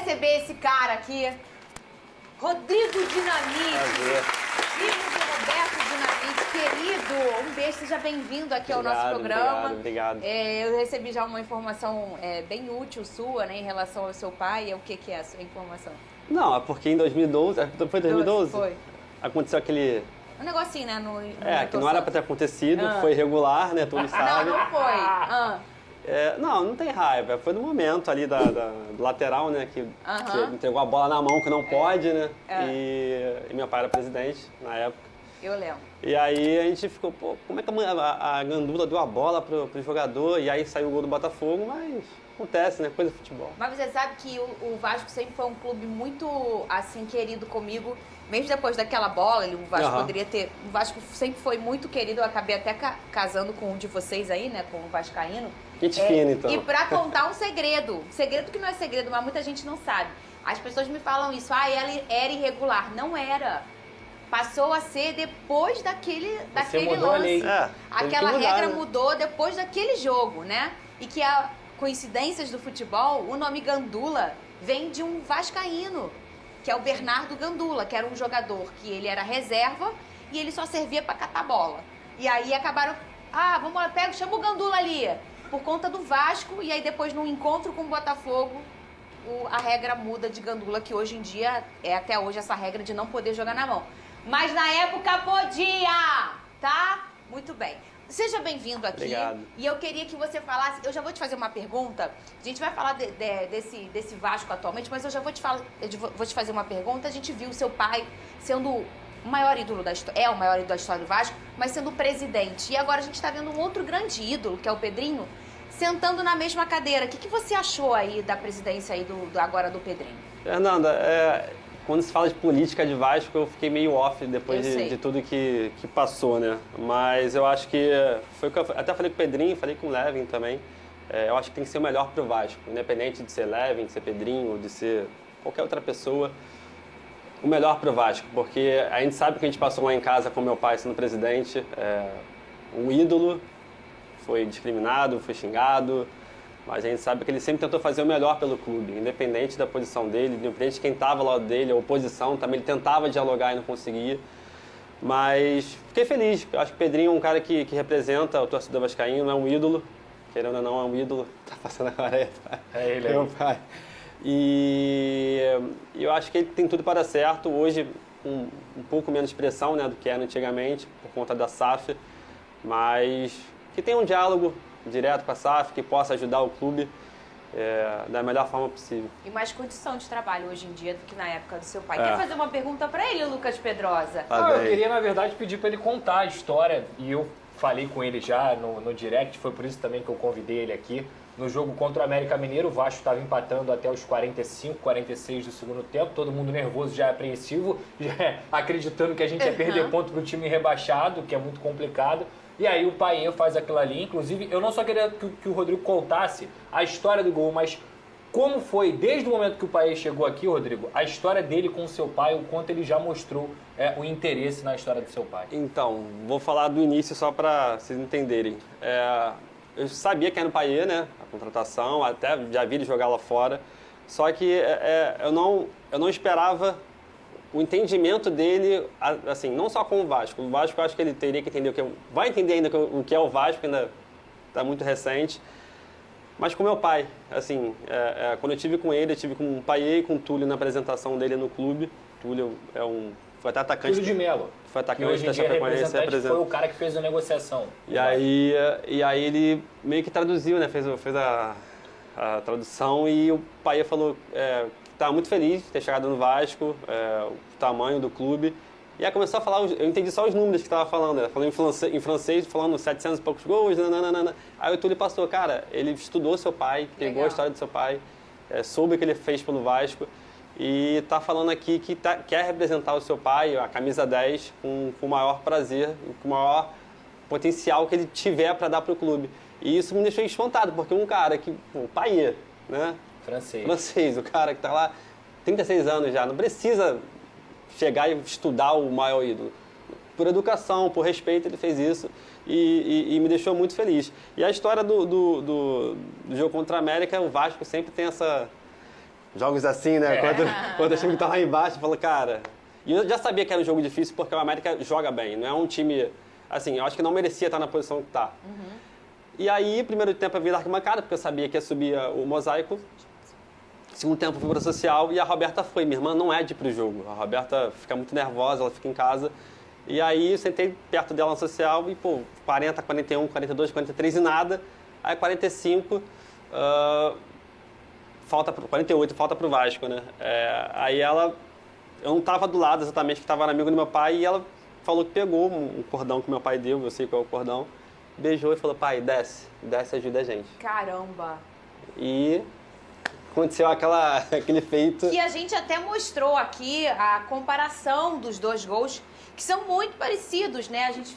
receber esse cara aqui, Rodrigo Dinamite, filho do Roberto Dinamite, querido. Um beijo, seja bem-vindo aqui ao nosso programa. Obrigado. Eu recebi já uma informação bem útil sua, né, em relação ao seu pai. O que é a sua informação? Não, é porque em 2012, foi 2012? Foi. Aconteceu aquele... Um negocinho, né? Que não era pra ter acontecido, foi irregular, né? Todos sabem. Não foi. Não tem raiva. Foi no momento ali do lateral, né? Que entregou a bola na mão, que não pode, né? E meu pai era presidente na época. Eu lembro. E aí a gente ficou, pô, como é que a Gandula deu a bola pro jogador e aí saiu o gol do Botafogo, mas acontece, né? Coisa de futebol. Mas você sabe que o Vasco sempre foi um clube muito, assim, querido comigo. Mesmo depois daquela bola, o Vasco poderia ter... O Vasco sempre foi muito querido. Eu acabei até casando com um de vocês aí, né? Com o vascaíno. Gente fina, então. E pra contar um segredo. Segredo que não é segredo, mas muita gente não sabe. As pessoas me falam isso. Ela era irregular. Não era. Passou a ser depois daquele lance. Aquela regra mudou depois daquele jogo, né? E que a coincidências do futebol, o nome Gandula vem de um vascaíno, que é o Bernardo Gandula, que era um jogador que ele era reserva e ele só servia pra catar bola. E aí acabaram, vamos lá, chama o Gandula ali, por conta do Vasco, e aí depois num encontro com o Botafogo, a regra muda de Gandula, que hoje em dia é até hoje essa regra de não poder jogar na mão. Mas na época podia, tá? Muito bem. Seja bem-vindo aqui. Obrigado. E eu queria que você falasse... Eu já vou te fazer uma pergunta. A gente vai falar desse Vasco atualmente, mas eu já vou te fazer uma pergunta. A gente viu o seu pai sendo o maior ídolo da história... o maior ídolo da história do Vasco, mas sendo presidente. E agora a gente está vendo um outro grande ídolo, que é o Pedrinho, sentando na mesma cadeira. O que você achou aí da presidência aí agora do Pedrinho? Fernanda, quando se fala de política de Vasco, eu fiquei meio off depois de tudo que passou, né? Mas eu acho que foi o que eu até falei com o Pedrinho, falei com o Levin também. Eu acho que tem que ser o melhor pro Vasco, independente de ser Levin, de ser Pedrinho, de ser qualquer outra pessoa. O melhor pro Vasco, porque a gente sabe que a gente passou lá em casa com meu pai sendo presidente. Um ídolo, foi discriminado, foi xingado. Mas a gente sabe que ele sempre tentou fazer o melhor pelo clube, independente da posição dele, independente de quem estava ao lado dele, a oposição também, ele tentava dialogar e não conseguia. Mas fiquei feliz, acho que o Pedrinho é um cara que representa o torcedor vascaíno, é um ídolo, querendo ou não é um ídolo, tá passando agora aí, é ele, meu pai. E eu acho que ele tem tudo para dar certo, hoje com um pouco menos pressão, né, do que era antigamente, por conta da SAF, mas que tenha um diálogo direto com a SAF, que possa ajudar o clube da melhor forma possível. E mais condição de trabalho hoje em dia do que na época do seu pai. Quer fazer uma pergunta para ele, Lucas Pedrosa? Eu queria, na verdade, pedir para ele contar a história, e eu falei com ele já no direct, foi por isso também que eu convidei ele aqui. No jogo contra o América Mineiro, o Vasco estava empatando até os 45, 46 do segundo tempo, todo mundo nervoso, já apreensivo, já acreditando que a gente ia perder ponto para o time rebaixado, que é muito complicado. E aí o Payet faz aquilo ali, inclusive, eu não só queria que o Rodrigo contasse a história do gol, mas como foi, desde o momento que o Payet chegou aqui, Rodrigo, a história dele com o seu pai, o quanto ele já mostrou o interesse na história do seu pai. Então, vou falar do início só para vocês entenderem. Eu sabia que era no Payet, né, a contratação, até já vi ele jogar lá fora, só que eu não esperava o entendimento dele, assim, não só com o Vasco. O Vasco eu acho que ele teria que entender vai entender ainda o que é o Vasco, ainda está muito recente. Mas com meu pai, assim, quando eu tive com ele, eu tive com o Payet e com o Túlio na apresentação dele no clube. Túlio foi até atacante. Túlio de Melo. Foi atacante hoje em dia representante, foi o cara que fez a negociação. E aí ele meio que traduziu, né? Fez a tradução e o Payet falou estava muito feliz de ter chegado no Vasco, o tamanho do clube. E aí começou a falar, eu entendi só os números que estava falando, né? Falando em francês, falando 700 e poucos gols, nananana. Aí o Túlio passou, cara, ele estudou seu pai, pegou a história do seu pai, soube o que ele fez pelo Vasco e está falando aqui que quer representar o seu pai, a camisa 10, com o maior prazer, com o maior potencial que ele tiver para dar para o clube. E isso me deixou espantado, porque um cara que, o Payet, né? Francês, o cara que está lá 36 anos já, não precisa chegar e estudar o maior ídolo. Por educação, por respeito, ele fez isso e me deixou muito feliz. E a história do jogo contra a América, o Vasco sempre tem jogos assim, né? Quando o time que tá lá embaixo, fala, cara... E eu já sabia que era um jogo difícil porque o América joga bem, não é um time... Assim, eu acho que não merecia estar na posição que tá. E aí, primeiro tempo eu vim da arquibancada, porque eu sabia que ia subir o Mosaico. Segundo tempo eu fui para social e a Roberta foi. Minha irmã não é de ir pro jogo. A Roberta fica muito nervosa, ela fica em casa. E aí eu sentei perto dela na social e, pô, 40, 41, 42, 43 e nada. Aí 45, 48, falta pro Vasco, né? Aí ela... Eu não tava do lado exatamente, que tava amigo do meu pai, e ela falou que pegou um cordão que meu pai deu, eu sei qual é o cordão, beijou e falou, pai, desce e ajuda a gente. Caramba! E aconteceu aquele feito... Que a gente até mostrou aqui a comparação dos dois gols, que são muito parecidos, né? A gente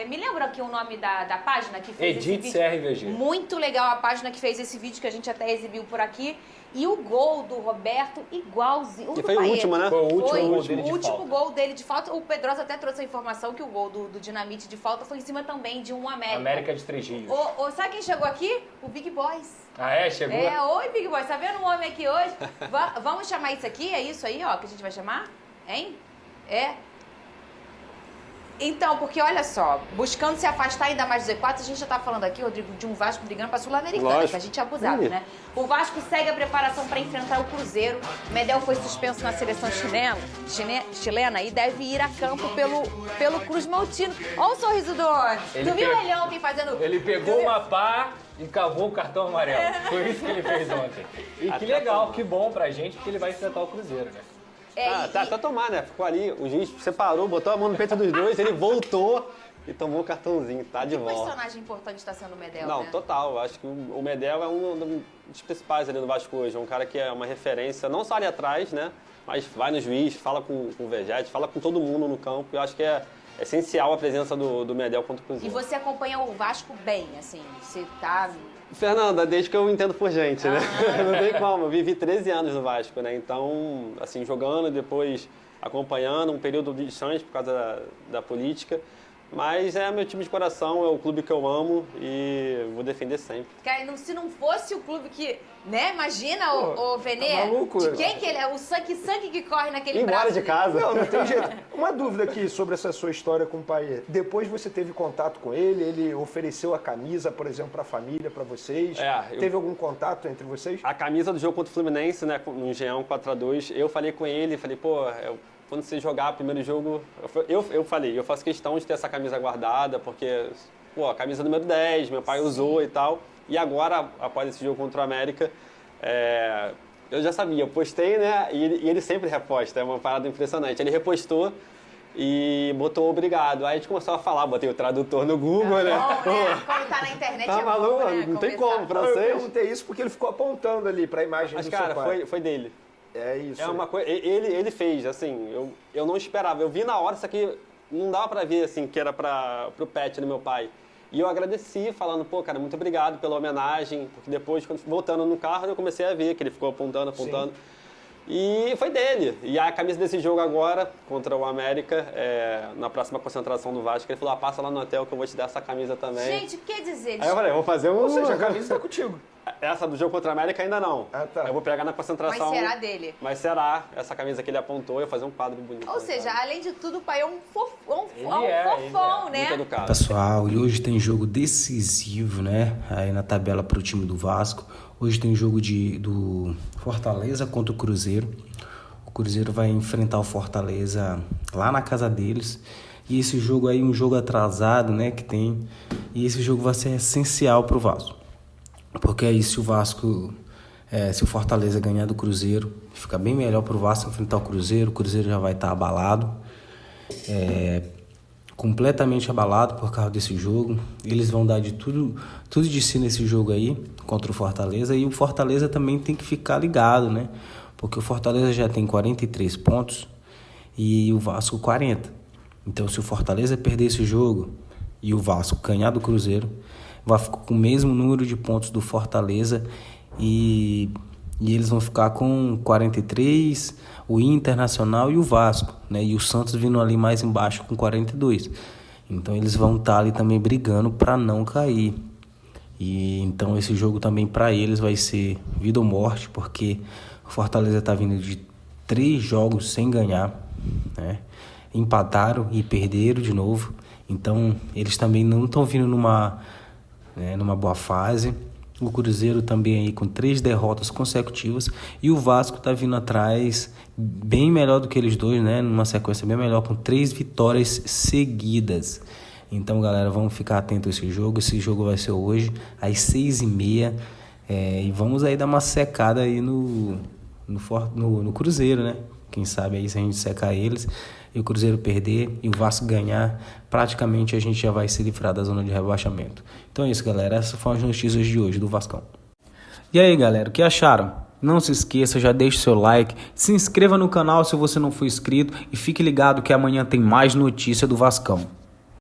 me lembra aqui o nome da página que fez Edith esse vídeo. CRVG. Muito legal a página que fez esse vídeo, que a gente até exibiu por aqui. E o gol do Roberto, igualzinho. E foi o último, né? Foi o último Foi gol dele de o último falta. gol dele de falta. O Pedrosa até trouxe a informação que o gol do Dinamite de falta foi em cima também de um América. América de Três Rios. Sabe quem chegou aqui? O Big Boys. Chegou? Oi Big Boys, tá vendo um homem aqui hoje? Vamos chamar isso aqui? É isso aí, ó, que a gente vai chamar? Hein? Então, porque olha só, buscando se afastar ainda mais do Z4, a gente já tá falando aqui, Rodrigo, de um Vasco brigando pra Sul-Americana, que a gente é abusado, né? O Vasco segue a preparação para enfrentar o Cruzeiro. Medel foi suspenso na seleção chilena e deve ir a campo pelo Cruz Maltino. Olha o sorriso do homem. Tu viu ele ontem fazendo... Ele pegou uma pá e cavou o cartão amarelo. Foi isso que ele fez ontem. E que legal, que bom pra gente, porque ele vai enfrentar o Cruzeiro, né? Até tomar, né? Ficou ali, o juiz separou, botou a mão no peito dos dois, ele voltou e tomou o cartãozinho, tá de volta. Que personagem importante está sendo o Medel, Não, né? total. Acho que o Medel é um dos principais ali no Vasco hoje. É um cara que é uma referência, não só ali atrás, né? Mas vai no juiz, fala com o Vegete, fala com todo mundo no campo. Eu acho que é essencial a presença do Medel contra o Cruzeiro. E você acompanha o Vasco bem, assim? Você tá... Fernanda, desde que eu entendo por gente, né? Não tem como. Eu vivi 13 anos no Vasco, né? Então, assim, jogando e depois acompanhando, um período distante por causa da política. Mas é meu time de coração, é o clube que eu amo e vou defender sempre. Cara, se não fosse o clube que... Né? Imagina, o Venê, tá maluco, de quem que ele é? O sangue que corre naquele Embora braço. de casa. Não tem jeito. Uma dúvida aqui sobre essa sua história com o pai. Depois você teve contato com ele ofereceu a camisa, por exemplo, para a família, para vocês? Teve algum contato entre vocês? A camisa do jogo contra o Fluminense, né, no Engenhão 4-2, eu falei com ele, falei, quando você jogar o primeiro jogo, eu faço questão de ter essa camisa guardada, porque, a camisa número 10, meu pai usou e tal. E agora, após esse jogo contra o América, eu já sabia, eu postei, né, e ele sempre reposta, é uma parada impressionante. Ele repostou e botou obrigado. Aí a gente começou a falar, botei o tradutor no Google, né? Bom, né? Quando tá na internet tá maluco, bom, né? Não tem como, Eu perguntei isso porque ele ficou apontando ali para a imagem Mas, do cara, seu pai. foi dele. É isso. É uma coisa, ele fez, assim, eu não esperava. Eu vi na hora, isso aqui não dava pra ver, assim, que era pro pet do meu pai. E eu agradeci, falando, cara, muito obrigado pela homenagem, porque depois, voltando no carro, eu comecei a ver que ele ficou apontando. Sim. E foi dele. E a camisa desse jogo agora, contra o América, na próxima concentração do Vasco, ele falou, passa lá no hotel que eu vou te dar essa camisa também. Gente, quer dizer... Aí eu falei, vou fazer um... Ou seja, a camisa tá contigo. Essa do jogo contra a América ainda não. Ah, tá. Eu vou pegar na concentração. Mas será dele. Mas será. Essa camisa que ele apontou, eu vou fazer um quadro bonito. Ou seja, além de tudo, o pai é um fofão, né? Muito educado. Pessoal, e hoje tem jogo decisivo, né? Aí na tabela para o time do Vasco. Hoje tem jogo do Fortaleza contra o Cruzeiro. O Cruzeiro vai enfrentar o Fortaleza lá na casa deles. E esse jogo aí, um jogo atrasado, né? Que tem. E esse jogo vai ser essencial para o Vasco. Porque aí se o Vasco, se o Fortaleza ganhar do Cruzeiro, fica bem melhor pro Vasco enfrentar o Cruzeiro já vai estar abalado, completamente abalado por causa desse jogo. Eles vão dar de tudo de si nesse jogo aí, contra o Fortaleza, e o Fortaleza também tem que ficar ligado, né? Porque o Fortaleza já tem 43 pontos e o Vasco 40. Então se o Fortaleza perder esse jogo e o Vasco ganhar do Cruzeiro, vai ficar com o mesmo número de pontos do Fortaleza e eles vão ficar com 43, o Internacional e o Vasco, né? E o Santos vindo ali mais embaixo com 42. Então eles vão estar ali também brigando para não cair. E então esse jogo também para eles vai ser vida ou morte, porque O Fortaleza está vindo de 3 jogos sem ganhar, né? Empataram e perderam de novo. Então, eles também não estão vindo numa boa fase. O Cruzeiro também aí com 3 derrotas consecutivas. E o Vasco está vindo atrás bem melhor do que eles dois, né? Numa sequência bem melhor, com 3 vitórias seguidas. Então, galera, vamos ficar atento a esse jogo. Esse jogo vai ser hoje, às 6h30. E vamos aí dar uma secada aí no Cruzeiro, né? Quem sabe aí se a gente secar eles e o Cruzeiro perder e o Vasco ganhar, praticamente a gente já vai se livrar da zona de rebaixamento. Então é isso, galera. Essas foram as notícias de hoje do Vascão. E aí, galera, o que acharam? Não se esqueça, já deixe seu like, se inscreva no canal se você não for inscrito e fique ligado que amanhã tem mais notícia do Vascão.